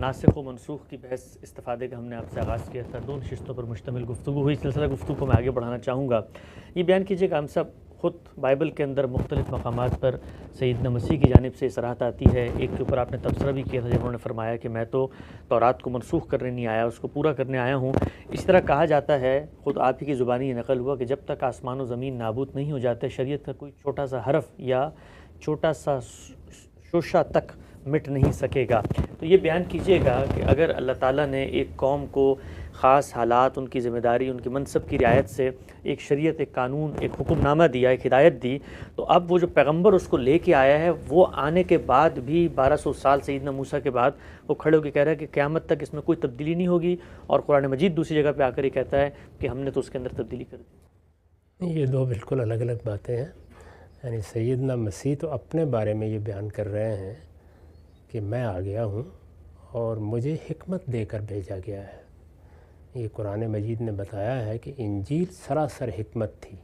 ناسخ و منسوخ کی بحث استفادے کا ہم نے آپ سے آغاز کیا تھا، 2 نشستوں پر مشتمل گفتگو ہوئی۔ سلسلہ گفتگو کو میں آگے بڑھانا چاہوں گا۔ یہ بیان کیجیے کہ ہم سب خود بائبل کے اندر مختلف مقامات پر سیدنا مسیح کی جانب سے اصرات آتی ہے۔ ایک کے اوپر آپ نے تبصرہ بھی کیا تھا جب انہوں نے فرمایا کہ میں تو تورات کو منسوخ کرنے نہیں آیا، اس کو پورا کرنے آیا ہوں۔ اس طرح کہا جاتا ہے، خود آپ ہی کی زبانی یہ نقل ہوا کہ جب تک آسمان و زمین نابود نہیں ہو جاتے، شریعت کا کوئی چھوٹا سا حرف یا چھوٹا سا شوشہ تک مٹ نہیں سکے گا۔ تو یہ بیان کیجیے گا کہ اگر اللہ تعالیٰ نے ایک قوم کو خاص حالات، ان کی ذمہ داری، ان کے منصب کی رعایت سے ایک شریعت، ایک قانون، ایک حکم نامہ دیا، ایک ہدایت دی، تو اب وہ جو پیغمبر اس کو لے کے آیا ہے، وہ آنے کے بعد بھی 1200 سال سیدنا موسیٰ کے بعد وہ کھڑے ہو کے کہہ رہا ہے کہ قیامت تک اس میں کوئی تبدیلی نہیں ہوگی، اور قرآن مجید دوسری جگہ پہ آ کر یہ کہتا ہے کہ ہم نے تو اس کے اندر تبدیلی کر دی۔ یہ دو بالکل الگ الگ باتیں ہیں۔ یعنی سیدنا مسیح تو اپنے بارے میں یہ بیان کر رہے ہیں کہ میں آ گیا ہوں اور مجھے حکمت دے کر بھیجا گیا ہے۔ یہ قرآن مجید نے بتایا ہے کہ انجیل سراسر حکمت تھی۔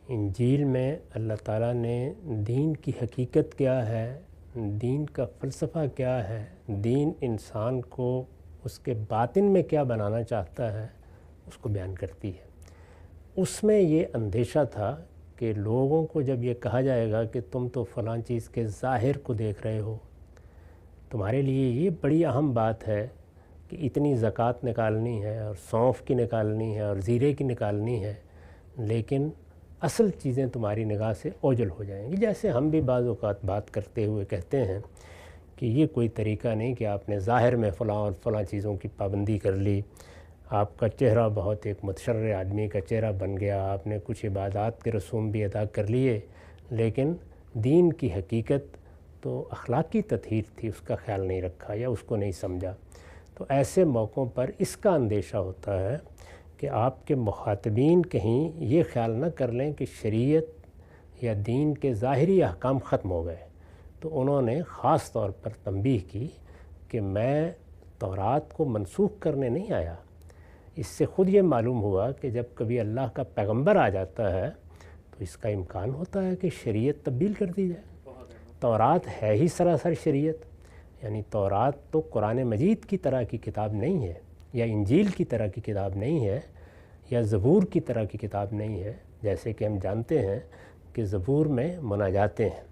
انجیل میں اللہ تعالیٰ نے دین کی حقیقت کیا ہے، دین کا فلسفہ کیا ہے، دین انسان کو اس کے باطن میں کیا بنانا چاہتا ہے، اس کو بیان کرتی ہے۔ اس میں یہ اندیشہ تھا کہ لوگوں کو جب یہ کہا جائے گا کہ تم تو فلاں چیز کے ظاہر کو دیکھ رہے ہو، تمہارے لیے یہ بڑی اہم بات ہے کہ اتنی زکوٰۃ نکالنی ہے اور سونف کی نکالنی ہے اور زیرے کی نکالنی ہے، لیکن اصل چیزیں تمہاری نگاہ سے اوجھل ہو جائیں گی۔ جیسے ہم بھی بعض اوقات بات کرتے ہوئے کہتے ہیں کہ یہ کوئی طریقہ نہیں کہ آپ نے ظاہر میں فلاں اور فلاں چیزوں کی پابندی کر لی، آپ کا چہرہ بہت ایک متشرع آدمی کا چہرہ بن گیا، آپ نے کچھ عبادات کے رسوم بھی ادا کر لیے، لیکن دین کی حقیقت تو اخلاقی تطہیر تھی، اس کا خیال نہیں رکھا یا اس کو نہیں سمجھا۔ تو ایسے موقعوں پر اس کا اندیشہ ہوتا ہے کہ آپ کے مخاطبین کہیں یہ خیال نہ کر لیں کہ شریعت یا دین کے ظاہری احکام ختم ہو گئے۔ تو انہوں نے خاص طور پر تنبیہ کی کہ میں تورات کو منسوخ کرنے نہیں آیا۔ اس سے خود یہ معلوم ہوا کہ جب کبھی اللہ کا پیغمبر آ جاتا ہے تو اس کا امکان ہوتا ہے کہ شریعت تبدیل کر دی جائے۔ تورات ہے ہی سراسر شریعت، یعنی تورات تو قرآن مجید کی طرح کی کتاب نہیں ہے، یا انجیل کی طرح کی کتاب نہیں ہے، یا زبور کی طرح کی کتاب نہیں ہے۔ جیسے کہ ہم جانتے ہیں کہ زبور میں مناجاتیں ہیں،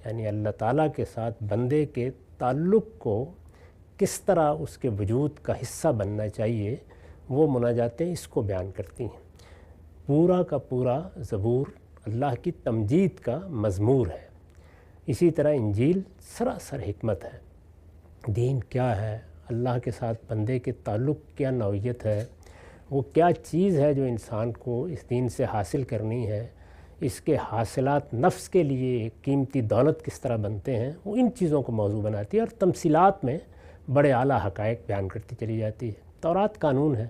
یعنی اللہ تعالیٰ کے ساتھ بندے کے تعلق کو کس طرح اس کے وجود کا حصہ بننا چاہیے، وہ مناجاتیں اس کو بیان کرتی ہیں۔ پورا کا پورا زبور اللہ کی تمجید کا مزمور ہے۔ اسی طرح انجیل سراسر حکمت ہے۔ دین کیا ہے، اللہ کے ساتھ بندے کے تعلق کیا نوعیت ہے، وہ کیا چیز ہے جو انسان کو اس دین سے حاصل کرنی ہے، اس کے حاصلات نفس کے لیے ایک قیمتی دولت کس طرح بنتے ہیں، وہ ان چیزوں کو موضوع بناتی ہے اور تمثیلات میں بڑے اعلیٰ حقائق بیان کرتی چلی جاتی ہے۔ تورات قانون ہے۔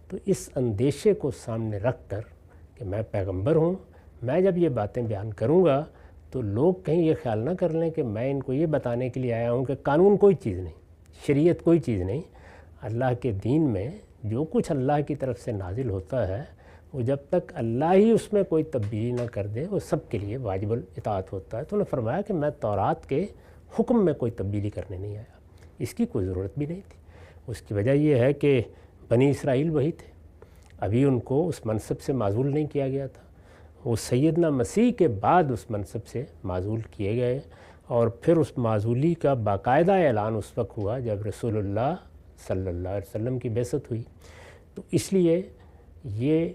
تو اس اندیشے کو سامنے رکھ کر کہ میں پیغمبر ہوں، میں جب یہ باتیں بیان کروں گا تو لوگ کہیں یہ خیال نہ کر لیں کہ میں ان کو یہ بتانے کے لیے آیا ہوں کہ قانون کوئی چیز نہیں، شریعت کوئی چیز نہیں۔ اللہ کے دین میں جو کچھ اللہ کی طرف سے نازل ہوتا ہے، وہ جب تک اللہ ہی اس میں کوئی تبدیلی نہ کر دے، وہ سب کے لیے واجب الاطاعت ہوتا ہے۔ تو انہوں نے فرمایا کہ میں تورات کے حکم میں کوئی تبدیلی کرنے نہیں آیا، اس کی کوئی ضرورت بھی نہیں تھی۔ اس کی وجہ یہ ہے کہ بنی اسرائیل وہی تھے، ابھی ان کو اس منصب سے معزول نہیں کیا گیا تھا، وہ سیدنا مسیح کے بعد اس منصب سے معزول کیے گئے، اور پھر اس معزولی کا باقاعدہ اعلان اس وقت ہوا جب رسول اللہ صلی اللہ علیہ وسلم کی بعثت ہوئی۔ تو اس لیے یہ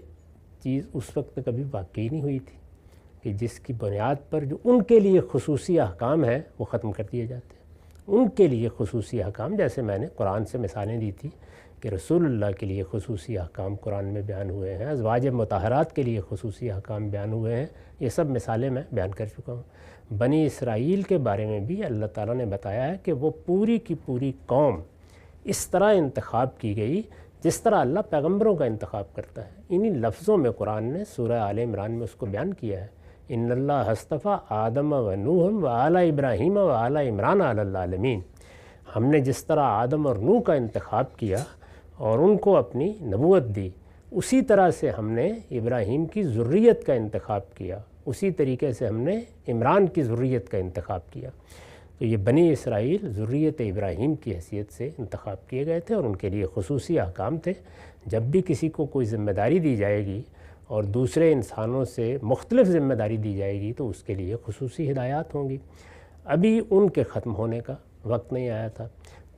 چیز اس وقت کبھی واقعی نہیں ہوئی تھی کہ جس کی بنیاد پر جو ان کے لیے خصوصی احکام ہیں وہ ختم کر دیے جاتے ہیں۔ ان کے لیے خصوصی احکام، جیسے میں نے قرآن سے مثالیں دی تھی کہ رسول اللہ کے لیے خصوصی احکام قرآن میں بیان ہوئے ہیں، ازواج مطہرات کے لیے خصوصی احکام بیان ہوئے ہیں، یہ سب مثالیں میں بیان کر چکا ہوں۔ بنی اسرائیل کے بارے میں بھی اللہ تعالیٰ نے بتایا ہے کہ وہ پوری کی پوری قوم اس طرح انتخاب کی گئی جس طرح اللہ پیغمبروں کا انتخاب کرتا ہے۔ انہی لفظوں میں قرآن نے سورہ آل عمران میں اس کو بیان کیا ہے، ان اللہ اصطفیٰ آدم و نوح و آل ابراہیم و آل عمران علی العالمین۔ ہم نے جس طرح آدم اور نوح کا انتخاب کیا اور ان کو اپنی نبوت دی، اسی طرح سے ہم نے ابراہیم کی ذریت کا انتخاب کیا، اسی طریقے سے ہم نے عمران کی ذریت کا انتخاب کیا۔ تو یہ بنی اسرائیل ذریت ابراہیم کی حیثیت سے انتخاب کیے گئے تھے اور ان کے لیے خصوصی احکام تھے۔ جب بھی کسی کو کوئی ذمہ داری دی جائے گی اور دوسرے انسانوں سے مختلف ذمہ داری دی جائے گی تو اس کے لیے خصوصی ہدایات ہوں گی۔ ابھی ان کے ختم ہونے کا وقت نہیں آیا تھا۔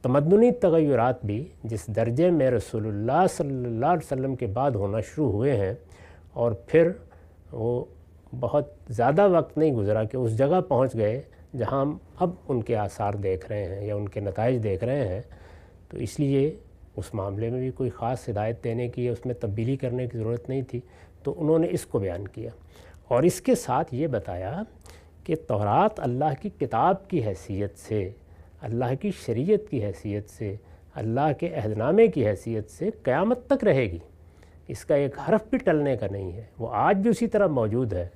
تمدنی تغیرات بھی جس درجے میں رسول اللہ صلی اللہ علیہ وسلم کے بعد ہونا شروع ہوئے ہیں، اور پھر وہ بہت زیادہ وقت نہیں گزرا کہ اس جگہ پہنچ گئے جہاں ہم اب ان کے آثار دیکھ رہے ہیں یا ان کے نتائج دیکھ رہے ہیں، تو اس لیے اس معاملے میں بھی کوئی خاص ہدایت دینے کی یا اس میں تبدیلی کرنے کی ضرورت نہیں تھی، تو انہوں نے اس کو بیان کیا اور اس کے ساتھ یہ بتایا کہ تورات اللہ کی کتاب کی حیثیت سے، اللہ کی شریعت کی حیثیت سے، اللہ کے عہد نامے کی حیثیت سے قیامت تک رہے گی۔ اس کا ایک حرف بھی ٹلنے کا نہیں ہے، وہ آج بھی اسی طرح موجود ہے۔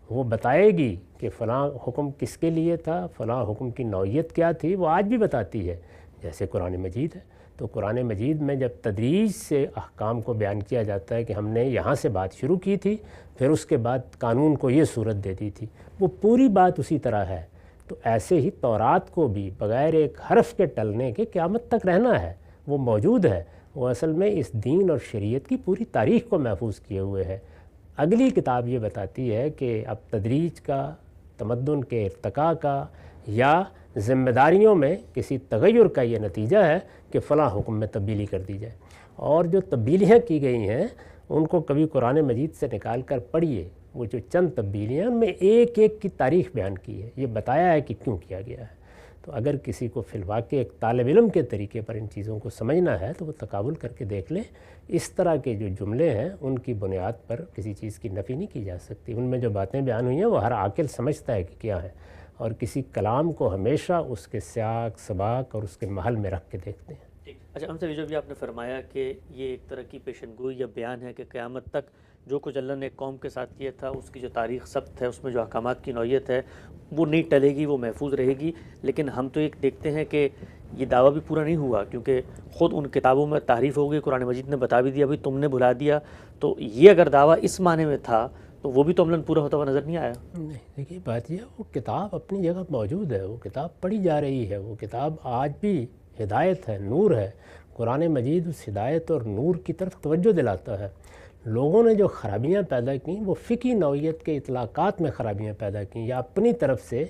وہ بتائے گی کہ فلاں حکم کس کے لیے تھا، فلاں حکم کی نوعیت کیا تھی، وہ آج بھی بتاتی ہے، جیسے قرآن مجید ہے۔ تو قرآن مجید میں جب تدریج سے احکام کو بیان کیا جاتا ہے کہ ہم نے یہاں سے بات شروع کی تھی، پھر اس کے بعد قانون کو یہ صورت دے دی تھی، وہ پوری بات اسی طرح ہے۔ تو ایسے ہی تورات کو بھی بغیر ایک حرف کے ٹلنے کے قیامت تک رہنا ہے، وہ موجود ہے، وہ اصل میں اس دین اور شریعت کی پوری تاریخ کو محفوظ کیے ہوئے ہے۔ اگلی کتاب یہ بتاتی ہے کہ اب تدریج کا، تمدن کے ارتقاء کا یا ذمہ داریوں میں کسی تغیر کا یہ نتیجہ ہے کہ فلاں حکم میں تبدیلی کر دی جائے، اور جو تبدیلیاں کی گئی ہیں ان کو کبھی قرآن مجید سے نکال کر پڑھیے، وہ جو چند تبدیلیاں ان میں ایک ایک کی تاریخ بیان کی ہے، یہ بتایا ہے کہ کیوں کیا گیا ہے۔ تو اگر کسی کو فی الواقع ایک طالب علم کے طریقے پر ان چیزوں کو سمجھنا ہے تو وہ تقابل کر کے دیکھ لے۔ اس طرح کے جو جملے ہیں ان کی بنیاد پر کسی چیز کی نفی نہیں کی جا سکتی، ان میں جو باتیں بیان ہوئی ہیں وہ ہر عاقل سمجھتا ہے کہ کیا ہے، اور کسی کلام کو ہمیشہ اس کے سیاق سباق اور اس کے محل میں رکھ کے دیکھتے ہیں۔ اچھا، ہم سے جو بھی آپ نے فرمایا کہ یہ ایک طرح کی پیشن گوئی یا بیان ہے کہ قیامت تک جو کچھ اللہ نے قوم کے ساتھ کیا تھا اس کی جو تاریخ ثبت ہے، اس میں جو احکامات کی نوعیت ہے وہ نہیں ٹلے گی، وہ محفوظ رہے گی۔ لیکن ہم تو ایک دیکھتے ہیں کہ یہ دعویٰ بھی پورا نہیں ہوا، کیونکہ خود ان کتابوں میں تعریف ہو گئی، قرآن مجید نے بتا بھی دیا، ابھی تم نے بھلا دیا۔ تو یہ اگر دعویٰ اس معنی میں تھا تو وہ بھی تو عملاً پورا ہوتا ہوا نظر نہیں آیا۔ نہیں، دیکھیے بات یہ ہے، وہ کتاب اپنی جگہ موجود ہے، وہ کتاب پڑھی جا رہی ہے، وہ کتاب آج بھی ہدایت ہے، نور ہے۔ قرآن مجید اس ہدایت اور نور کی طرف توجہ دلاتا ہے۔ لوگوں نے جو خرابیاں پیدا کیں وہ فقہی نوعیت کے اطلاقات میں خرابیاں پیدا کیں، یا اپنی طرف سے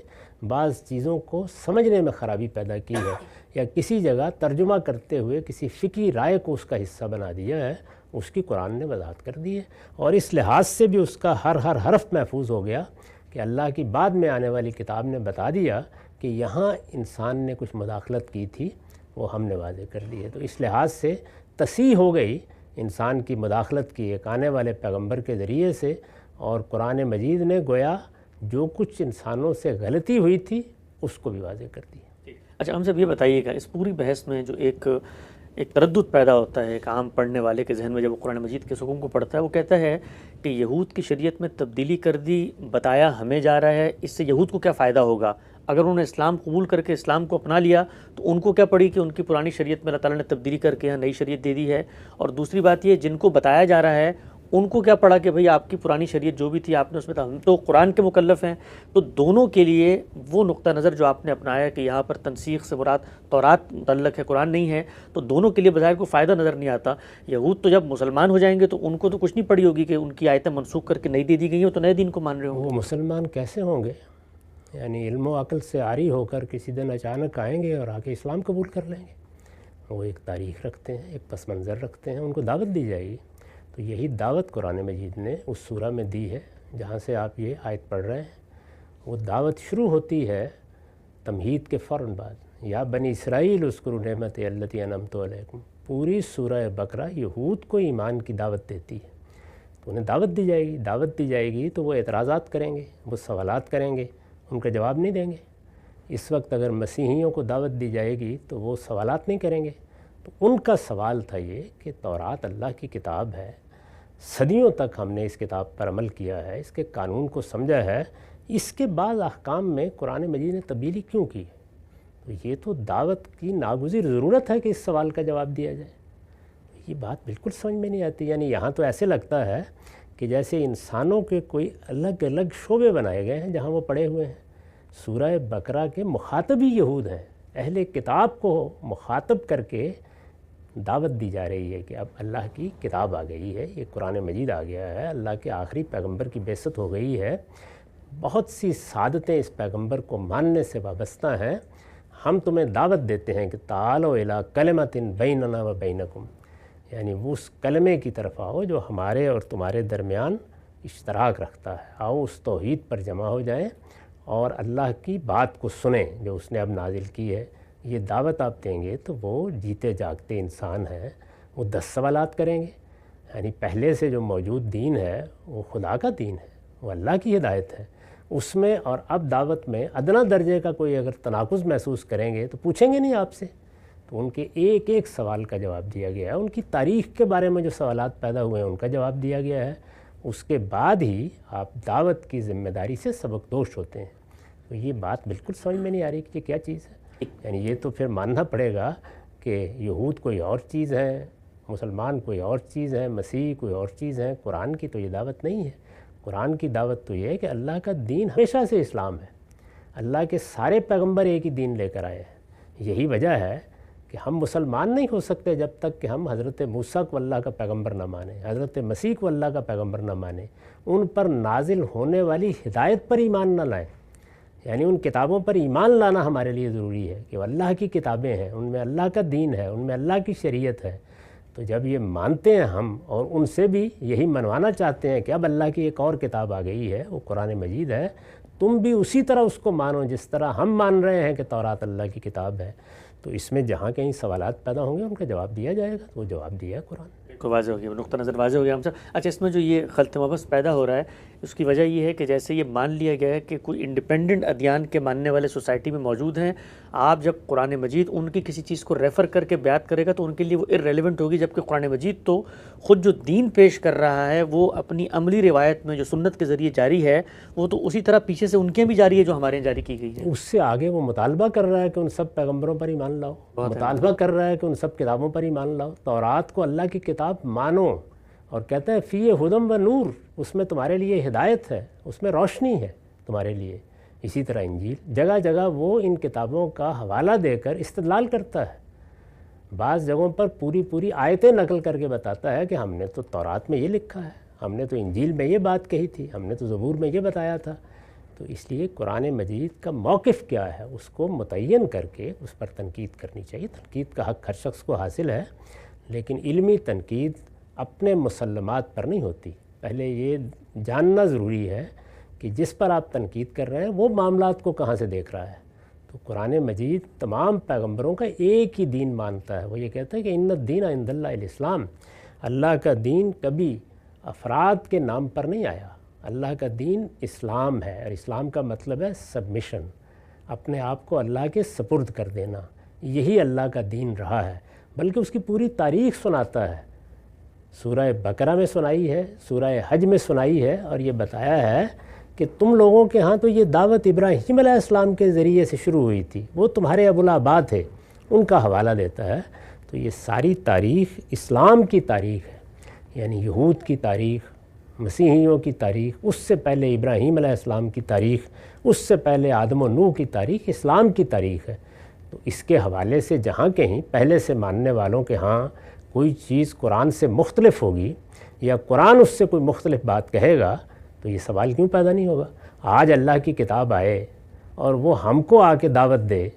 بعض چیزوں کو سمجھنے میں خرابی پیدا کی ہے، یا کسی جگہ ترجمہ کرتے ہوئے کسی فقہی رائے کو اس کا حصہ بنا دیا ہے، اس کی قرآن نے وضاحت کر دی ہے، اور اس لحاظ سے بھی اس کا ہر حرف محفوظ ہو گیا کہ اللہ کی بعد میں آنے والی کتاب نے بتا دیا کہ یہاں انسان نے کچھ مداخلت کی تھی، وہ ہم نے واضح کر دی ہے۔ تو اس لحاظ سے تصحیح ہو گئی انسان کی مداخلت کی ایک آنے والے پیغمبر کے ذریعے سے، اور قرآن مجید نے گویا جو کچھ انسانوں سے غلطی ہوئی تھی اس کو بھی واضح کر دی۔ اچھا، ہم سب یہ بتائیے گا، اس پوری بحث میں جو ایک تردد پیدا ہوتا ہے ایک عام پڑھنے والے کے ذہن میں جب وہ قرآن مجید کے حکم کو پڑھتا ہے، وہ کہتا ہے کہ یہود کی شریعت میں تبدیلی کر دی، بتایا ہمیں جا رہا ہے، اس سے یہود کو کیا فائدہ ہوگا؟ اگر انہوں نے اسلام قبول کر کے اسلام کو اپنا لیا تو ان کو کیا پڑی کہ ان کی پرانی شریعت میں اللہ تعالیٰ نے تبدیلی کر کے یہاں نئی شریعت دے دی ہے؟ اور دوسری بات یہ، جن کو بتایا جا رہا ہے ان کو کیا پڑا کہ بھئی آپ کی پرانی شریعت جو بھی تھی آپ نے اس میں ہم تو قرآن کے مکلف ہیں۔ تو دونوں کے لیے وہ نقطہ نظر جو آپ نے اپنایا کہ یہاں پر تنسیخ سے مراد تورات متعلق ہے، قرآن نہیں ہے، تو دونوں کے لیے بظاہر کوئی فائدہ نظر نہیں آتا۔ یہود تو جب مسلمان ہو جائیں گے تو ان کو تو کچھ نہیں پڑی ہوگی کہ ان کی آیتیں منسوخ کر کے نئی دے دی گئی ہیں، تو نئے دین کو مان رہے ہوں گے۔ وہ مسلمان کیسے ہوں گے؟ یعنی علم و عقل سے عاری ہو کر کسی دن اچانک آئیں گے اور آ کے اسلام قبول کر لیں گے؟ وہ ایک تاریخ رکھتے ہیں، ایک پس منظر رکھتے ہیں، ان کو دعوت دی جائے گی۔ تو یہی دعوت قرآن مجید نے اس سورہ میں دی ہے جہاں سے آپ یہ آیت پڑھ رہے ہیں۔ وہ دعوت شروع ہوتی ہے تمہید کے فوراً بعد، یا بنی اسرائیل اذکروا نعمتی التی انعمت علیکم۔ پوری سورہ بقرہ یہود کو ایمان کی دعوت دیتی ہے، تو انہیں دعوت دی جائے گی۔ دعوت دی جائے گی تو وہ اعتراضات کریں گے، وہ سوالات کریں گے، ان کا جواب نہیں دیں گے۔ اس وقت اگر مسیحیوں کو دعوت دی جائے گی تو وہ سوالات نہیں کریں گے۔ تو ان کا سوال تھا یہ کہ تورات اللہ کی کتاب ہے، صدیوں تک ہم نے اس کتاب پر عمل کیا ہے، اس کے قانون کو سمجھا ہے، اس کے بعد احکام میں قرآن مجید نے تبدیلی کیوں کی؟ تو یہ تو دعوت کی ناگزیر ضرورت ہے کہ اس سوال کا جواب دیا جائے۔ یہ بات بالکل سمجھ میں نہیں آتی۔ یعنی یہاں تو ایسے لگتا ہے کہ جیسے انسانوں کے کوئی الگ الگ شعبے بنائے گئے ہیں جہاں وہ پڑے ہوئے ہیں۔ سورہ بقرہ کے مخاطب ہی یہود ہیں، اہل کتاب کو مخاطب کر کے دعوت دی جا رہی ہے کہ اب اللہ کی کتاب آ گئی ہے، یہ قرآن مجید آ گیا ہے، اللہ کے آخری پیغمبر کی بعثت ہو گئی ہے، بہت سی سعادتیں اس پیغمبر کو ماننے سے وابستہ ہیں، ہم تمہیں دعوت دیتے ہیں کہ تعالوا الی کلمۃ بیننا و بینکم، یعنی وہ اس کلمے کی طرف آؤ جو ہمارے اور تمہارے درمیان اشتراک رکھتا ہے، آؤ اس توحید پر جمع ہو جائیں اور اللہ کی بات کو سنیں جو اس نے اب نازل کی ہے۔ یہ دعوت آپ دیں گے تو وہ جیتے جاگتے انسان ہیں، وہ 10 سوالات کریں گے، یعنی پہلے سے جو موجود دین ہے وہ خدا کا دین ہے، وہ اللہ کی ہدایت ہے، اس میں اور اب دعوت میں ادنا درجے کا کوئی اگر تناقض محسوس کریں گے تو پوچھیں گے نہیں آپ سے، تو ان کے ایک ایک سوال کا جواب دیا گیا ہے، ان کی تاریخ کے بارے میں جو سوالات پیدا ہوئے ہیں ان کا جواب دیا گیا ہے، اس کے بعد ہی آپ دعوت کی ذمہ داری سے سبکدوش ہوتے ہیں۔ تو یہ بات بالکل سمجھ میں نہیں آ رہی کہ یہ کیا چیز ہے، یعنی یہ تو پھر ماننا پڑے گا کہ یہود کوئی اور چیز ہے، مسلمان کوئی اور چیز ہے، مسیح کوئی اور چیز ہے، قرآن کی تو یہ دعوت نہیں ہے۔ قرآن کی دعوت تو یہ ہے کہ اللہ کا دین ہمیشہ سے اسلام ہے، اللہ کے سارے پیغمبر ایک ہی دین لے کر آئے ہیں، یہی وجہ ہے کہ ہم مسلمان نہیں ہو سکتے جب تک کہ ہم حضرت موسیٰ کو اللہ کا پیغمبر نہ مانیں، حضرت مسیح کو اللہ کا پیغمبر نہ مانیں، ان پر نازل ہونے والی ہدایت پر ایمان نہ لائیں، یعنی ان کتابوں پر ایمان لانا ہمارے لیے ضروری ہے کہ وہ اللہ کی کتابیں ہیں، ان میں اللہ کا دین ہے، ان میں اللہ کی شریعت ہے۔ تو جب یہ مانتے ہیں ہم اور ان سے بھی یہی منوانا چاہتے ہیں کہ اب اللہ کی ایک اور کتاب آ گئی ہے، وہ قرآن مجید ہے، تم بھی اسی طرح اس کو مانو جس طرح ہم مان رہے ہیں کہ تورات اللہ کی کتاب ہے، تو اس میں جہاں کہیں سوالات پیدا ہوں گے ان کا جواب دیا جائے گا، تو وہ جواب دیا ہے قرآن۔ کو واضح ہو گیا، نقطہ نظر واضح ہو گیا ہم سب۔ اچھا، اس میں جو یہ خلط مبحث پیدا ہو رہا ہے اس کی وجہ یہ ہے کہ جیسے یہ مان لیا گیا ہے کہ کوئی انڈیپینڈنٹ ادیان کے ماننے والے سوسائٹی میں موجود ہیں، آپ جب قرآن مجید ان کی کسی چیز کو ریفر کر کے بیان کرے گا تو ان کے لیے وہ ارریلیونٹ ہوگی، جبکہ قرآن مجید تو خود جو دین پیش کر رہا ہے وہ اپنی عملی روایت میں جو سنت کے ذریعے جاری ہے وہ تو اسی طرح پیچھے سے ان کے بھی جاری ہے جو ہمارے یہاں جاری کی گئی ہے۔ اس سے آگے وہ مطالبہ کر رہا ہے کہ ان سب پیغمبروں پر ایمان لاؤ، مطالبہ کر رہا ہے کہ ان سب کتابوں پر ایمان لاؤ، تورات کو اللہ کی کتاب مانو، اور کہتا ہے فی ہدم و نور، اس میں تمہارے لیے ہدایت ہے، اس میں روشنی ہے تمہارے لیے۔ اسی طرح انجیل، جگہ جگہ وہ ان کتابوں کا حوالہ دے کر استدلال کرتا ہے، بعض جگہوں پر پوری آیتیں نقل کر کے بتاتا ہے کہ ہم نے تو تورات میں یہ لکھا ہے، ہم نے تو انجیل میں یہ بات کہی تھی، ہم نے تو زبور میں یہ بتایا تھا۔ تو اس لیے قرآن مجید کا موقف کیا ہے اس کو متعین کر کے اس پر تنقید کرنی چاہیے۔ تنقید کا حق ہر شخص کو حاصل ہے، لیکن علمی تنقید اپنے مسلمات پر نہیں ہوتی، پہلے یہ جاننا ضروری ہے کہ جس پر آپ تنقید کر رہے ہیں وہ معاملات کو کہاں سے دیکھ رہا ہے۔ تو قرآن مجید تمام پیغمبروں کا ایک ہی دین مانتا ہے، وہ یہ کہتا ہے کہ ان الدین عند اللہ الاسلام، اللہ کا دین کبھی افراد کے نام پر نہیں آیا، اللہ کا دین اسلام ہے، اور اسلام کا مطلب ہے سبمیشن، اپنے آپ کو اللہ کے سپرد کر دینا، یہی اللہ کا دین رہا ہے، بلکہ اس کی پوری تاریخ سناتا ہے، سورہ بقرہ میں سنائی ہے، سورہ حج میں سنائی ہے، اور یہ بتایا ہے کہ تم لوگوں کے ہاں تو یہ دعوت ابراہیم علیہ السلام کے ذریعے سے شروع ہوئی تھی، وہ تمہارے ابوالآباء تھے، ان کا حوالہ دیتا ہے۔ تو یہ ساری تاریخ اسلام کی تاریخ ہے، یعنی یہود کی تاریخ، مسیحیوں کی تاریخ، اس سے پہلے ابراہیم علیہ السلام کی تاریخ، اس سے پہلے آدم و نوح کی تاریخ اسلام کی تاریخ ہے۔ تو اس کے حوالے سے جہاں کہیں پہلے سے ماننے والوں کے ہاں کوئی چیز قرآن سے مختلف ہوگی یا قرآن اس سے کوئی مختلف بات کہے گا تو یہ سوال کیوں پیدا نہیں ہوگا؟ آج اللہ کی کتاب آئے اور وہ ہم کو آ کے دعوت دے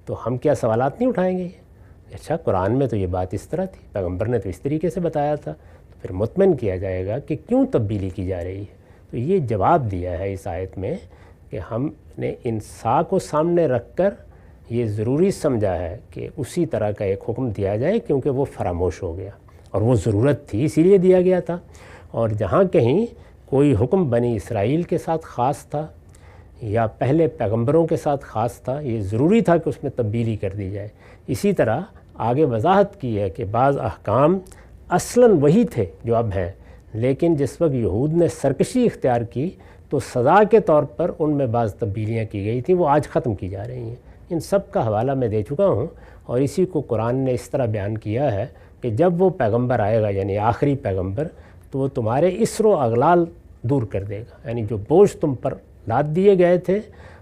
تو ہم کیا سوالات نہیں اٹھائیں گے؟ اچھا، قرآن میں تو یہ بات اس طرح تھی، پیغمبر نے تو اس طریقے سے بتایا تھا، تو پھر مطمئن کیا جائے گا کہ کیوں تبدیلی کی جا رہی ہے۔ تو یہ جواب دیا ہے اس آیت میں کہ ہم نے انسا کو سامنے رکھ کر یہ ضروری سمجھا ہے کہ اسی طرح کا ایک حکم دیا جائے، کیونکہ وہ فراموش ہو گیا اور وہ ضرورت تھی اسی لیے دیا گیا تھا۔ اور جہاں کہیں کوئی حکم بنی اسرائیل کے ساتھ خاص تھا یا پہلے پیغمبروں کے ساتھ خاص تھا، یہ ضروری تھا کہ اس میں تبدیلی کر دی جائے۔ اسی طرح آگے وضاحت کی ہے کہ بعض احکام اصلاً وہی تھے جو اب ہیں، لیکن جس وقت یہود نے سرکشی اختیار کی تو سزا کے طور پر ان میں بعض تبدیلیاں کی گئی تھیں، وہ آج ختم کی جا رہی ہیں۔ ان سب کا حوالہ میں دے چکا ہوں، اور اسی کو قرآن نے اس طرح بیان کیا ہے کہ جب وہ پیغمبر آئے گا، یعنی آخری پیغمبر، تو وہ تمہارے اسر و اغلال دور کر دے گا، یعنی جو بوجھ تم پر لاد دیے گئے تھے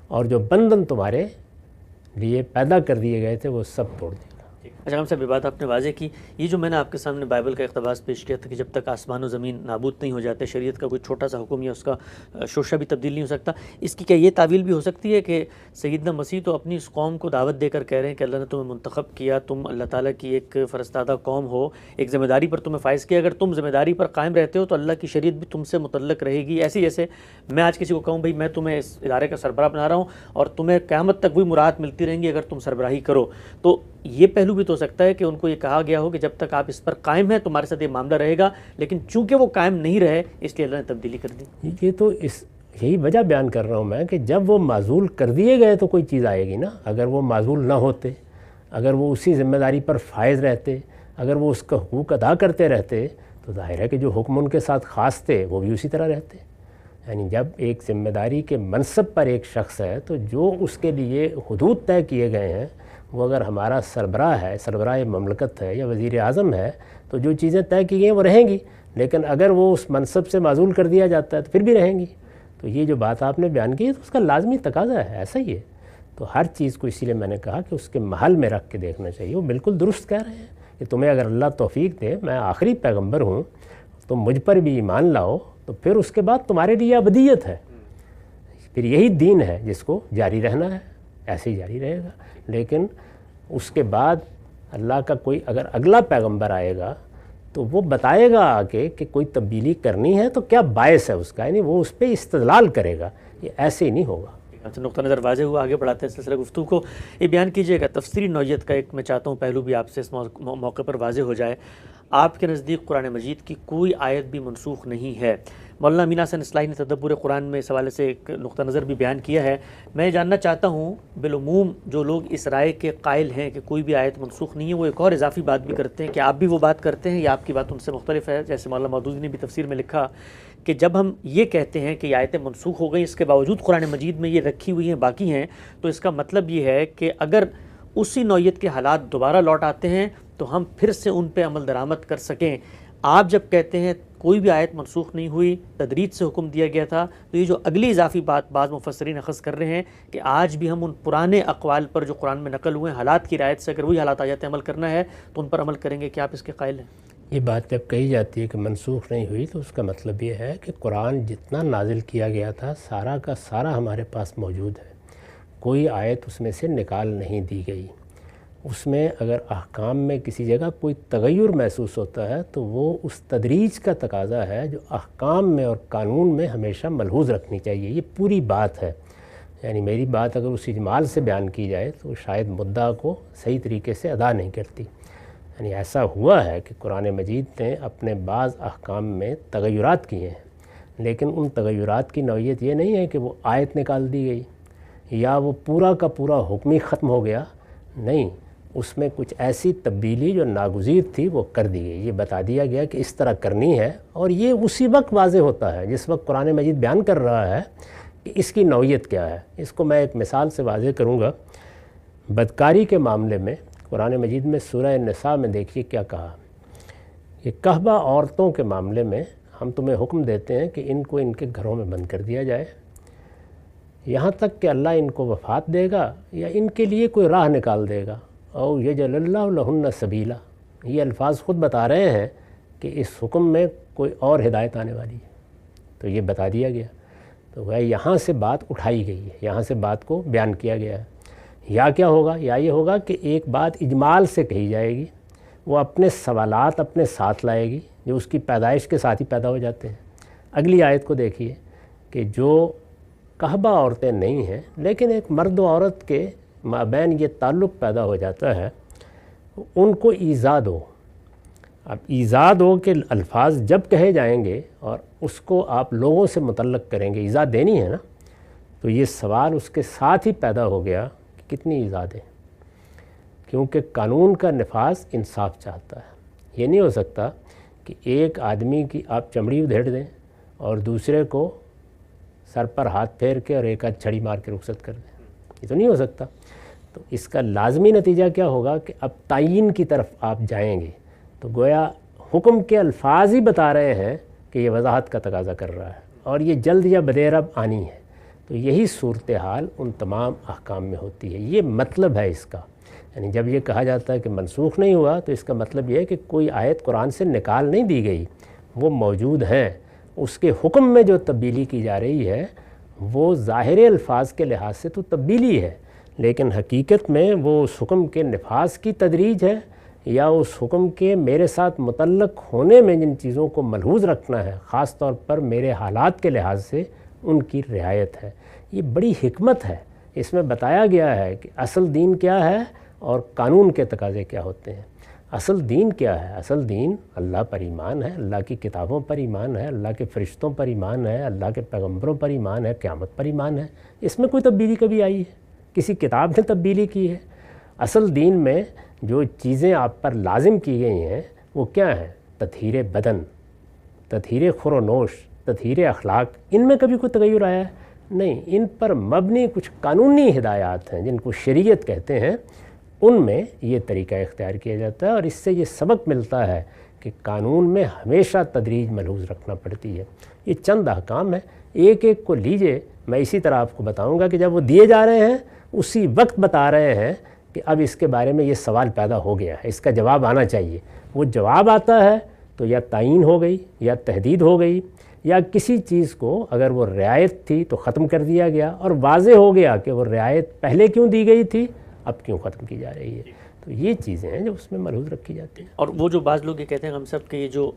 اور جو بندھن تمہارے لیے پیدا کر دیے گئے تھے وہ سب توڑ دیے گا۔ اچھا، ہم صاحب یہ بات آپ نے واضح کی، یہ جو میں نے آپ کے سامنے بائبل کا اقتباس پیش کیا تھا کہ جب تک آسمان و زمین نابود نہیں ہو جاتے شریعت کا کوئی چھوٹا سا حکم یا اس کا شوشہ بھی تبدیل نہیں ہو سکتا، اس کی کیا یہ تعویل بھی ہو سکتی ہے کہ سیدنا مسیح تو اپنی اس قوم کو دعوت دے کر کہہ رہے ہیں کہ اللہ نے تمہیں منتخب کیا، تم اللہ تعالیٰ کی ایک فرستادہ قوم ہو، ایک ذمہ داری پر تمہیں فائز کیا، اگر تم ذمہ داری پر قائم رہتے ہو تو اللہ کی شریعت بھی تم سے متعلق رہے گی، ایسے جیسے میں آج کسی کو کہوں بھائی میں تمہیں اس ادارے کا سربراہ بنا رہا ہوں اور تمہیں قیامت تک وہی مراد ملتی رہیں گی اگر تم سربراہی کرو، تو یہ پہلو بھی تو ہو سکتا ہے کہ ان کو یہ کہا گیا ہو کہ جب تک آپ اس پر قائم ہیں تمہارے ساتھ یہ معاملہ رہے گا، لیکن چونکہ وہ قائم نہیں رہے اس لیے اللہ نے تبدیلی کر دی۔ یہ تو یہی وجہ بیان کر رہا ہوں میں کہ جب وہ معزول کر دیے گئے تو کوئی چیز آئے گی نا، اگر وہ معزول نہ ہوتے، اگر وہ اسی ذمہ داری پر فائز رہتے، اگر وہ اس کا حقوق ادا کرتے رہتے تو ظاہر ہے کہ جو حکم ان کے ساتھ خاص تھے وہ بھی اسی طرح رہتے۔ یعنی جب ایک ذمہ داری کے منصب پر ایک شخص ہے تو جو اس کے لیے حدود طے کیے گئے ہیں وہ اگر ہمارا سربراہ ہے، سربراہ مملکت ہے یا وزیر اعظم ہے تو جو چیزیں طے کی گئی ہیں وہ رہیں گی، لیکن اگر وہ اس منصب سے معزول کر دیا جاتا ہے تو پھر بھی رہیں گی۔ تو یہ جو بات آپ نے بیان کی ہے تو اس کا لازمی تقاضا ہے، ایسا ہی ہے۔ تو ہر چیز کو اسی لیے میں نے کہا کہ اس کے محل میں رکھ کے دیکھنا چاہیے۔ وہ بالکل درست کہہ رہے ہیں کہ تمہیں اگر اللہ توفیق دے، میں آخری پیغمبر ہوں، تم مجھ پر بھی ایمان لاؤ تو پھر اس کے بعد تمہارے لیے ابدیت ہے، پھر یہی دین ہے جس کو جاری رہنا ہے، ایسے ہی جاری رہے گا۔ لیکن اس کے بعد اللہ کا کوئی اگر اگلا پیغمبر آئے گا تو وہ بتائے گا آگے کہ کوئی تبدیلی کرنی ہے تو کیا باعث ہے اس کا، یعنی وہ اس پہ استدلال کرے گا، یہ ایسے ہی نہیں ہوگا۔ اچھا، نقطہ نظر واضح ہوا، آگے بڑھاتے ہیں سلسلہ گفتگو کو۔ یہ بیان کیجیے گا تفسیری نوعیت کا ایک میں چاہتا ہوں پہلو بھی آپ سے اس موقع پر واضح ہو جائے۔ آپ کے نزدیک قرآن مجید کی کوئی آیت بھی منسوخ نہیں ہے۔ مولانا امین حسن اصلاحی نے تدبر قرآن میں اس حوالے سے ایک نقطہ نظر بھی بیان کیا ہے۔ میں جاننا چاہتا ہوں بالعموم جو لوگ اس رائے کے قائل ہیں کہ کوئی بھی آیت منسوخ نہیں ہے وہ ایک اور اضافی بات بھی کرتے ہیں کہ آپ بھی وہ بات کرتے ہیں یا آپ کی بات ان سے مختلف ہے؟ جیسے مولانا مودودی نے بھی تفسیر میں لکھا کہ جب ہم یہ کہتے ہیں کہ یہ آیتیں منسوخ ہو گئیں اس کے باوجود قرآن مجید میں یہ رکھی ہوئی ہیں باقی ہیں، تو اس کا مطلب یہ ہے کہ اگر اسی نوعیت کے حالات دوبارہ لوٹ آتے ہیں تو ہم پھر سے ان پہ عمل درآمد کر سکیں۔ آپ جب کہتے ہیں کوئی بھی آیت منسوخ نہیں ہوئی، تدریج سے حکم دیا گیا تھا، تو یہ جو اگلی اضافی بات بعض مفسرین اخذ کر رہے ہیں کہ آج بھی ہم ان پرانے اقوال پر جو قرآن میں نقل ہوئے ہیں حالات کی رعایت سے اگر وہی حالات آ جاتے ہیں عمل کرنا ہے تو ان پر عمل کریں گے، کیا آپ اس کے قائل ہیں؟ یہ بات جب کہی جاتی ہے کہ منسوخ نہیں ہوئی تو اس کا مطلب یہ ہے کہ قرآن جتنا نازل کیا گیا تھا سارا کا سارا ہمارے پاس موجود ہے، کوئی آیت اس میں سے نکال نہیں دی گئی۔ اس میں اگر احکام میں کسی جگہ کوئی تغیر محسوس ہوتا ہے تو وہ اس تدریج کا تقاضا ہے جو احکام میں اور قانون میں ہمیشہ ملحوظ رکھنی چاہیے۔ یہ پوری بات ہے، یعنی میری بات اگر اس اجمال سے بیان کی جائے تو شاید مدعا کو صحیح طریقے سے ادا نہیں کرتی۔ یعنی ایسا ہوا ہے کہ قرآن مجید نے اپنے بعض احکام میں تغیرات کیے ہیں، لیکن ان تغیرات کی نوعیت یہ نہیں ہے کہ وہ آیت نکال دی گئی یا وہ پورا کا پورا حکم ہی ختم ہو گیا، نہیں، اس میں کچھ ایسی تبدیلی جو ناگزیر تھی وہ کر دی گئی، یہ بتا دیا گیا کہ اس طرح کرنی ہے، اور یہ اسی وقت واضح ہوتا ہے جس وقت قرآن مجید بیان کر رہا ہے کہ اس کی نوعیت کیا ہے۔ اس کو میں ایک مثال سے واضح کروں گا۔ بدکاری کے معاملے میں قرآن مجید میں سورہ نساء میں دیکھیے کیا کہا کہ کہبہ عورتوں کے معاملے میں ہم تمہیں حکم دیتے ہیں کہ ان کو ان کے گھروں میں بند کر دیا جائے یہاں تک کہ اللہ ان کو وفات دے گا یا ان کے لیے کوئی راہ نکال دے گا، او یجعل اللہ لہن سبیلا۔ یہ الفاظ خود بتا رہے ہیں کہ اس حکم میں کوئی اور ہدایت آنے والی ہے، تو یہ بتا دیا گیا، تو وہ یہاں سے بات اٹھائی گئی ہے، یہاں سے بات کو بیان کیا گیا ہے۔ یا کیا ہوگا، یا یہ ہوگا کہ ایک بات اجمال سے کہی جائے گی، وہ اپنے سوالات اپنے ساتھ لائے گی جو اس کی پیدائش کے ساتھ ہی پیدا ہو جاتے ہیں۔ اگلی آیت کو دیکھیے کہ جو کہبہ عورتیں نہیں ہیں لیکن ایک مرد و عورت کے مابین یہ تعلق پیدا ہو جاتا ہے، ان کو ایذا دو۔ اب ایذا دو کے الفاظ جب کہے جائیں گے اور اس کو آپ لوگوں سے متعلق کریں گے، ایذا دینی ہے نا، تو یہ سوال اس کے ساتھ ہی پیدا ہو گیا کہ کتنی ایذا دیں، کیونکہ قانون کا نفاذ انصاف چاہتا ہے۔ یہ نہیں ہو سکتا کہ ایک آدمی کی آپ چمڑی ادھیڑ دیں اور دوسرے کو سر پر ہاتھ پھیر کے اور ایک آدھ چھڑی مار کے رخصت کر دیں، یہ تو نہیں ہو سکتا۔ تو اس کا لازمی نتیجہ کیا ہوگا کہ اب تعین کی طرف آپ جائیں گے، تو گویا حکم کے الفاظ ہی بتا رہے ہیں کہ یہ وضاحت کا تقاضا کر رہا ہے اور یہ جلد یا بدیر اب آنی ہے۔ تو یہی صورتحال ان تمام احکام میں ہوتی ہے. یہ مطلب ہے اس کا. یعنی جب یہ کہا جاتا ہے کہ منسوخ نہیں ہوا تو اس کا مطلب یہ ہے کہ کوئی آیت قرآن سے نکال نہیں دی گئی، وہ موجود ہیں. اس کے حکم میں جو تبدیلی کی جا رہی ہے وہ ظاہر الفاظ کے لحاظ سے تو تبدیلی ہے، لیکن حقیقت میں وہ اس حکم کے نفاذ کی تدریج ہے یا اس حکم کے میرے ساتھ متعلق ہونے میں جن چیزوں کو ملحوظ رکھنا ہے، خاص طور پر میرے حالات کے لحاظ سے ان کی رعایت ہے. یہ بڑی حکمت ہے. اس میں بتایا گیا ہے کہ اصل دین کیا ہے اور قانون کے تقاضے کیا ہوتے ہیں. اصل دین کیا ہے؟ اصل دین اللہ پر ایمان ہے، اللہ کی کتابوں پر ایمان ہے، اللہ کے فرشتوں پر ایمان ہے، اللہ کے پیغمبروں پر ایمان ہے، قیامت پر ایمان ہے. اس میں کوئی تبدیلی کبھی آئی ہے؟ کسی کتاب نے تبدیلی کی ہے؟ اصل دین میں جو چیزیں آپ پر لازم کی گئی ہیں وہ کیا ہیں؟ تطہیر بدن، تطہیر خور و نوش، تطہیر اخلاق. ان میں کبھی کوئی تغیر آیا ہے؟ نہیں. ان پر مبنی کچھ قانونی ہدایات ہیں جن کو شریعت کہتے ہیں، ان میں یہ طریقہ اختیار کیا جاتا ہے، اور اس سے یہ سبق ملتا ہے کہ قانون میں ہمیشہ تدریج ملحوظ رکھنا پڑتی ہے. یہ چند احکام ہیں، ایک ایک کو لیجئے. میں اسی طرح آپ کو بتاؤں گا کہ جب وہ دیے جا رہے ہیں اسی وقت بتا رہے ہیں کہ اب اس کے بارے میں یہ سوال پیدا ہو گیا ہے، اس کا جواب آنا چاہیے. وہ جواب آتا ہے تو یا تعین ہو گئی یا تحدید ہو گئی، یا کسی چیز کو اگر وہ رعایت تھی تو ختم کر دیا گیا اور واضح ہو گیا کہ وہ رعایت پہلے کیوں دی گئی تھی، اب کیوں ختم کی جا رہی ہے. تو یہ چیزیں ہیں جو اس میں ملحوظ رکھی جاتی ہیں. اور وہ جو بعض لوگ یہ کہتے ہیں ہم سب کہ یہ جو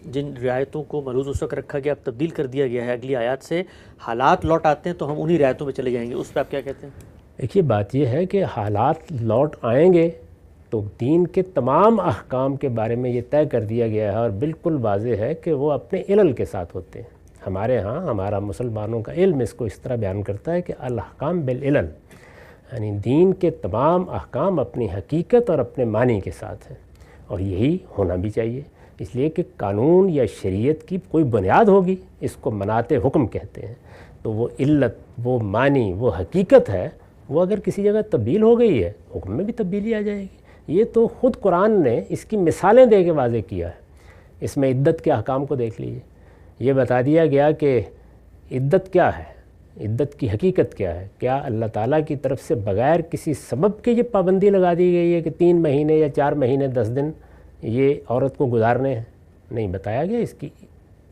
جن رعایتوں کو ملحوظ اس وقت رکھا گیا اب تبدیل کر دیا گیا ہے، اگلی آیات سے حالات لوٹ آتے ہیں تو ہم انہی رعایتوں پہ چلے جائیں گے، اس پہ آپ کیا کہتے ہیں؟ دیکھیے بات یہ ہے کہ حالات لوٹ آئیں گے تو دین کے تمام احکام کے بارے میں یہ طے کر دیا گیا ہے اور بالکل واضح ہے کہ وہ اپنے علل کے ساتھ ہوتے ہیں. ہمارے ہاں ہمارا مسلمانوں کا علم اس کو اس طرح بیان کرتا ہے کہ الاحکام بالعلل، یعنی دین کے تمام احکام اپنی حقیقت اور اپنے معنی کے ساتھ ہیں، اور یہی ہونا بھی چاہیے. اس لیے کہ قانون یا شریعت کی کوئی بنیاد ہوگی، اس کو مناط حکم کہتے ہیں. تو وہ علت، وہ معنی، وہ حقیقت ہے، وہ اگر کسی جگہ تبدیل ہو گئی ہے حکم میں بھی تبدیلی آ جائے گی. یہ تو خود قرآن نے اس کی مثالیں دے کے واضح کیا ہے. اس میں عدت کے احکام کو دیکھ لیجیے. یہ بتا دیا گیا کہ عدت کیا ہے، عدت کی حقیقت کیا ہے. کیا اللہ تعالیٰ کی طرف سے بغیر کسی سبب کے یہ پابندی لگا دی گئی ہے کہ 3 مہینے یا 4 مہینے 10 دن یہ عورت کو گزارنے ہیں؟ نہیں. بتایا گیا اس کی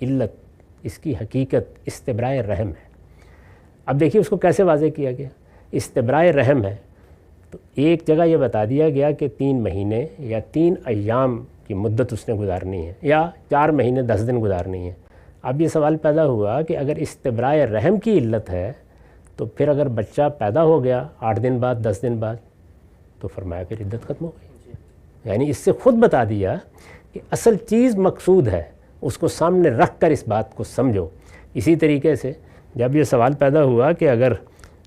علت، اس کی حقیقت استبراء رحم ہے. اب دیکھیے اس کو کیسے واضح کیا گیا. استبراء رحم ہے تو ایک جگہ یہ بتا دیا گیا کہ 3 مہینے یا 3 ایام کی مدت اس نے گزارنی ہے یا 4 مہینے 10 دن گزارنی ہے. اب یہ سوال پیدا ہوا کہ اگر استبراء رحم کی علت ہے تو پھر اگر بچہ پیدا ہو گیا 8 دن بعد 10 دن بعد تو فرمایا پھر عدت ختم ہو گئی. یعنی اس سے خود بتا دیا کہ اصل چیز مقصود ہے، اس کو سامنے رکھ کر اس بات کو سمجھو. اسی طریقے سے جب یہ سوال پیدا ہوا کہ اگر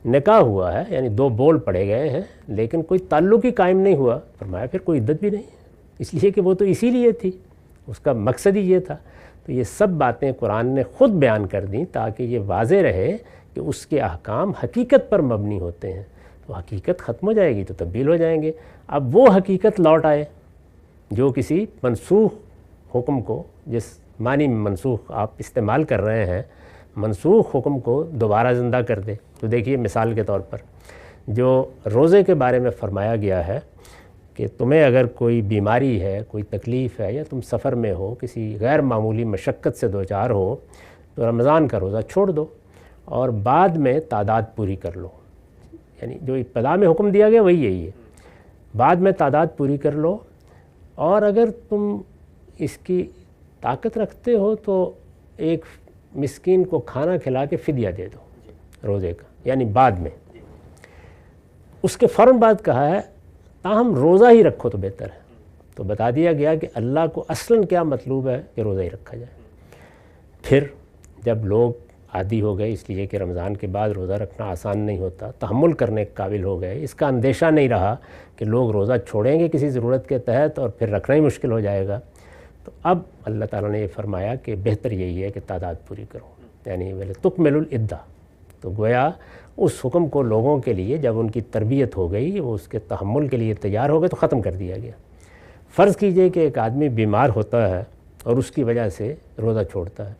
نکاح ہوا ہے یعنی 2 بول پڑے گئے ہیں لیکن کوئی تعلق ہی قائم نہیں ہوا، فرمایا پھر کوئی عدت بھی نہیں، اس لیے کہ وہ تو اسی لیے تھی، اس کا مقصد ہی یہ تھا. تو یہ سب باتیں قرآن نے خود بیان کر دیں تاکہ یہ واضح رہے کہ اس کے احکام حقیقت پر مبنی ہوتے ہیں. تو حقیقت ختم ہو جائے گی تو تبدیل ہو جائیں گے. اب وہ حقیقت لوٹ آئے جو کسی منسوخ حکم کو، جس معنی میں منسوخ آپ استعمال کر رہے ہیں، منسوخ حکم کو دوبارہ زندہ کر دے. تو دیکھیے مثال کے طور پر جو روزے کے بارے میں فرمایا گیا ہے کہ تمہیں اگر کوئی بیماری ہے، کوئی تکلیف ہے، یا تم سفر میں ہو، کسی غیر معمولی مشقت سے دوچار ہو تو رمضان کا روزہ چھوڑ دو اور بعد میں تعداد پوری کر لو. یعنی جو ابتدا میں حکم دیا گیا وہی یہی ہے، بعد میں تعداد پوری کر لو، اور اگر تم اس کی طاقت رکھتے ہو تو ایک مسکین کو کھانا کھلا کے فدیہ دے دو روزے کا، یعنی بعد میں. اس کے فوراً بعد کہا ہے تاہم روزہ ہی رکھو تو بہتر ہے. تو بتا دیا گیا کہ اللہ کو اصلاً کیا مطلوب ہے کہ روزہ ہی رکھا جائے. پھر جب لوگ عادی ہو گئے، اس لیے کہ رمضان کے بعد روزہ رکھنا آسان نہیں ہوتا، تحمل کرنے کے قابل ہو گئے، اس کا اندیشہ نہیں رہا کہ لوگ روزہ چھوڑیں گے کسی ضرورت کے تحت اور پھر رکھنا ہی مشکل ہو جائے گا، تو اب اللہ تعالیٰ نے یہ فرمایا کہ بہتر یہی ہے کہ تعداد پوری کرو، یعنی تکمل العدہ. تو گویا اس حکم کو لوگوں کے لیے جب ان کی تربیت ہو گئی، وہ اس کے تحمل کے لیے تیار ہو گئے تو ختم کر دیا گیا. فرض کیجئے کہ ایک آدمی بیمار ہوتا ہے اور اس کی وجہ سے روزہ چھوڑتا ہے.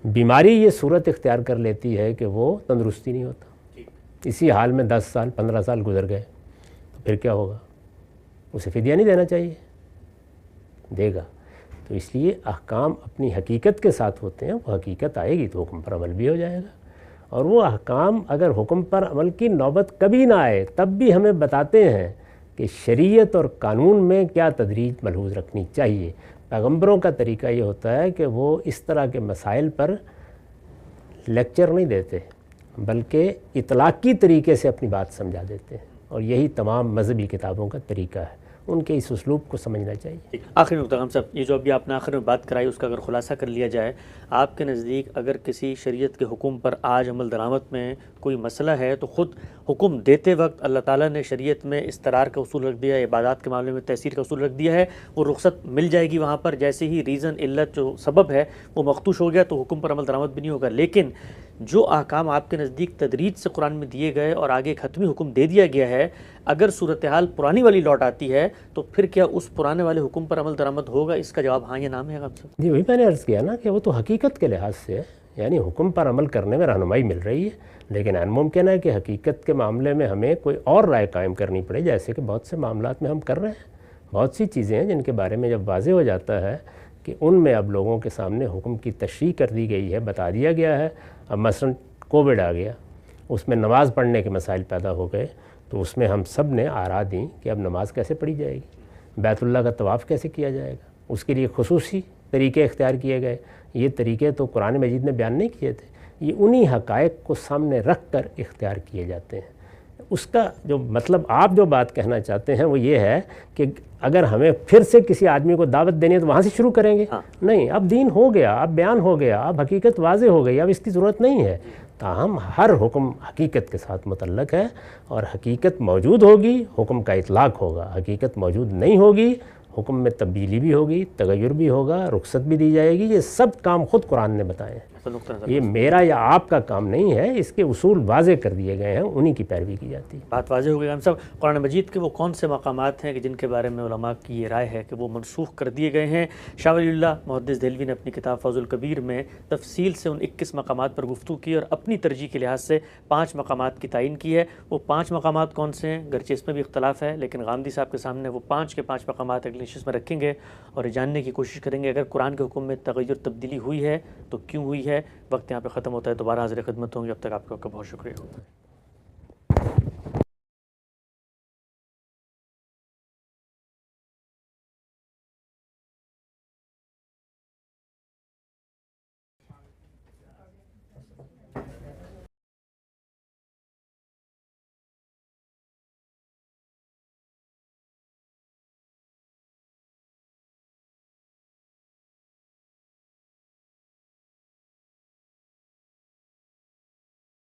بیماری یہ صورت اختیار کر لیتی ہے کہ وہ تندرستی نہیں ہوتا، اسی حال میں 10 سال 15 سال گزر گئے تو پھر کیا ہوگا؟ اسے فدیہ نہیں دینا چاہیے، دے گا۔ تو اس لیے احکام اپنی حقیقت کے ساتھ ہوتے ہیں، وہ حقیقت آئے گی تو حکم پر عمل بھی ہو جائے گا، اور وہ احکام اگر حکم پر عمل کی نوبت کبھی نہ آئے تب بھی ہمیں بتاتے ہیں کہ شریعت اور قانون میں کیا تدریج ملحوظ رکھنی چاہیے۔ پیغمبروں کا طریقہ یہ ہوتا ہے کہ وہ اس طرح کے مسائل پر لیکچر نہیں دیتے بلکہ اطلاقی طریقے سے اپنی بات سمجھا دیتے ہیں، اور یہی تمام مذہبی کتابوں کا طریقہ ہے، ان کے اس اسلوب کو سمجھنا چاہیے۔ آخری نقطہ غم صاحب، یہ جو ابھی آپ نے آخر میں بات کرائی اس کا اگر خلاصہ کر لیا جائے، آپ کے نزدیک اگر کسی شریعت کے حکم پر آج عمل درآمد میں کوئی مسئلہ ہے تو خود حکم دیتے وقت اللہ تعالیٰ نے شریعت میں استرار کا اصول رکھ دیا ہے، عبادات کے معاملے میں تیسیر کا اصول رکھ دیا ہے، وہ رخصت مل جائے گی وہاں پر، جیسے ہی ریزن علت جو سبب ہے وہ مختوش ہو گیا تو حکم پر عمل درآمد بھی نہیں ہوگا۔ لیکن جو احکام آپ کے نزدیک تدریج سے قرآن میں دیے گئے اور آگے ایک حتمی حکم دے دیا گیا ہے، اگر صورتحال پرانی والی لوٹ آتی ہے تو پھر کیا اس پرانے والے حکم پر عمل درآمد ہوگا؟ اس کا جواب ہاں یا نام ہے غم صاحب؟ جی وہی میں نے عرض کیا نا کہ وہ تو حقیقت کے لحاظ سے ہے، یعنی حکم پر عمل کرنے میں رہنمائی مل رہی ہے، لیکن عین ممکن ہے کہ حقیقت کے معاملے میں ہمیں کوئی اور رائے قائم کرنی پڑے، جیسے کہ بہت سے معاملات میں ہم کر رہے ہیں۔ بہت سی چیزیں ہیں جن کے بارے میں جب واضح ہو جاتا ہے کہ ان میں اب لوگوں کے سامنے حکم کی تشریح کر دی گئی ہے، بتا دیا گیا ہے۔ اب مثلا کووڈ آ گیا، اس میں نماز پڑھنے کے مسائل پیدا ہو گئے، تو اس میں ہم سب نے آراء دیں کہ اب نماز کیسے پڑھی جائے گی، بیت اللہ کا طواف کیسے کیا جائے گا، اس کے لیے خصوصی طریقے اختیار کیے گئے۔ یہ طریقے تو قرآن مجید نے بیان نہیں کیے تھے، یہ انہی حقائق کو سامنے رکھ کر اختیار کیے جاتے ہیں۔ اس کا جو مطلب آپ جو بات کہنا چاہتے ہیں وہ یہ ہے کہ اگر ہمیں پھر سے کسی آدمی کو دعوت دینی ہے تو وہاں سے شروع کریں گے؟ نہیں، اب دین ہو گیا، اب بیان ہو گیا، اب حقیقت واضح ہو گئی، اب اس کی ضرورت نہیں ہے۔ تاہم ہر حکم حقیقت کے ساتھ متعلق ہے، اور حقیقت موجود ہوگی حکم کا اطلاق ہوگا، حقیقت موجود نہیں ہوگی حکم میں تبدیلی بھی ہوگی، تغیر بھی ہوگا، رخصت بھی دی جائے گی۔ یہ سب کام خود قرآن نے بتائے ہیں، یہ میرا یا آپ کا کام نہیں ہے، اس کے اصول واضح کر دیے گئے ہیں، انہی کی پیروی کی جاتی ہے۔ بات واضح ہو گئی ہم سب۔ قرآن مجید کے وہ کون سے مقامات ہیں کہ جن کے بارے میں علماء کی یہ رائے ہے کہ وہ منسوخ کر دیے گئے ہیں؟ شاہ ولی اللہ محدث دہلوی نے اپنی کتاب فوز الکبیر میں تفصیل سے ان 21 مقامات پر گفتگو کی اور اپنی ترجیح کے لحاظ سے 5 مقامات کی تعین کی ہے۔ وہ 5 مقامات کون سے ہیں؟ گرچہ اس میں بھی اختلاف ہے، لیکن غامدی صاحب کے سامنے وہ 5 کے 5 مقامات اگلی نشست میں رکھیں گے اور یہ جاننے کی کوشش کریں گے اگر قرآن کے حکم میں تغیر تبدیلی ہوئی ہے تو کیوں ہوئی ہے۔ وقت یہاں پہ ختم ہوتا ہے، دوبارہ حاضر خدمت ہوں گے، اب تک آپ کا بہت شکریہ۔